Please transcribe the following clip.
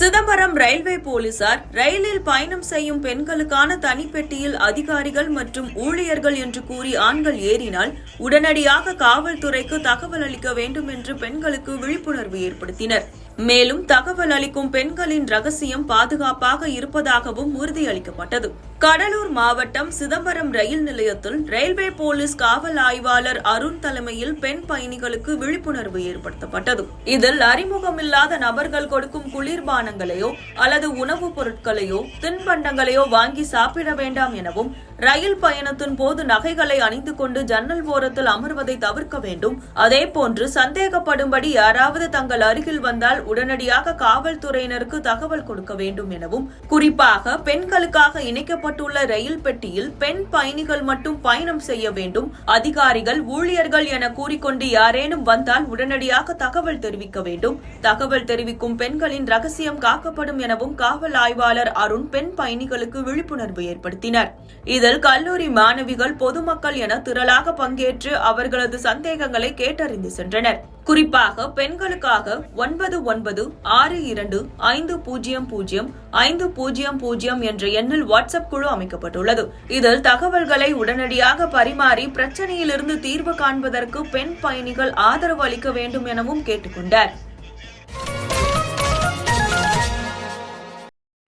Chidambaram railway போலீசார் ரயிலில் பயணம் செய்யும் பெண்களுக்கான தனிப்பெட்டியில் அதிகாரிகள் மற்றும் ஊழியர்கள் என்று கூறி ஆண்கள் ஏறினால் உடனடியாக காவல்துறைக்கு தகவல் அளிக்க வேண்டும் என்று பெண்களுக்கு விழிப்புணர்வு ஏற்படுத்தினர். மேலும் தகவல் அளிக்கும் பெண்களின் ரகசியம் பாதுகாப்பாக இருப்பதாகவும் உறுதியளிக்கப்பட்டது. கடலூர் மாவட்டம் சிதம்பரம் ரயில் நிலையத்தில் ரயில்வே போலீஸ் காவல் ஆய்வாளர் அருண் தலைமையில் பெண் பயணிகளுக்கு விழிப்புணர்வு ஏற்படுத்தப்பட்டது. இதில் அறிமுகமில்லாத நபர்கள் கொடுக்கும் குளிர்பானங்களையோ அல்லது உணவுப் பொருட்களையோ தின்பண்டங்களையோ வாங்கி சாப்பிட வேண்டாம் எனவும், ரயில் பயணத்தின் போது நகைகளை அணிந்து கொண்டு ஜன்னல் ஓரத்தில் அமர்வதை தவிர்க்க வேண்டும். அதேபோன்று சந்தேகப்படும்படி யாராவது தங்கள் அருகில் வந்தால் உடனடியாக காவல்துறையினருக்கு தகவல் கொடுக்க வேண்டும் எனவும், குறிப்பாக பெண்களுக்காக இணைக்கப்பட்டுள்ள ரயில் பெட்டியில் பெண் பயணிகள் மட்டும் பயணம் செய்ய வேண்டும். அதிகாரிகள், ஊழியர்கள் என கூறிக்கொண்டு யாரேனும் வந்தால் உடனடியாக தகவல் தெரிவிக்க வேண்டும். தகவல் தெரிவிக்கும் பெண்களின் ரகசியம் காக்கப்படும் எனவும் காவல் ஆய்வாளர் அருண் பெண் பயணிகளுக்கு விழிப்புணர்வு ஏற்படுத்தினார். இதில் கல்லூரி மாணவிகள், பொதுமக்கள் என திரளாக பங்கேற்று அவர்களது சந்தேகங்களை கேட்டறிந்து சென்றனர். குறிப்பாக பெண்களுக்காக 9962500500 என்ற எண்ணில் வாட்ஸ்அப் குழு அமைக்கப்பட்டுள்ளது. இதில் தகவல்களை உடனடியாக பரிமாறி பிரச்சனையிலிருந்து தீர்வு காண்பதற்கு பெண் பயணிகள் ஆதரவு அளிக்க வேண்டும் எனவும் கேட்டுக்கொண்டார்.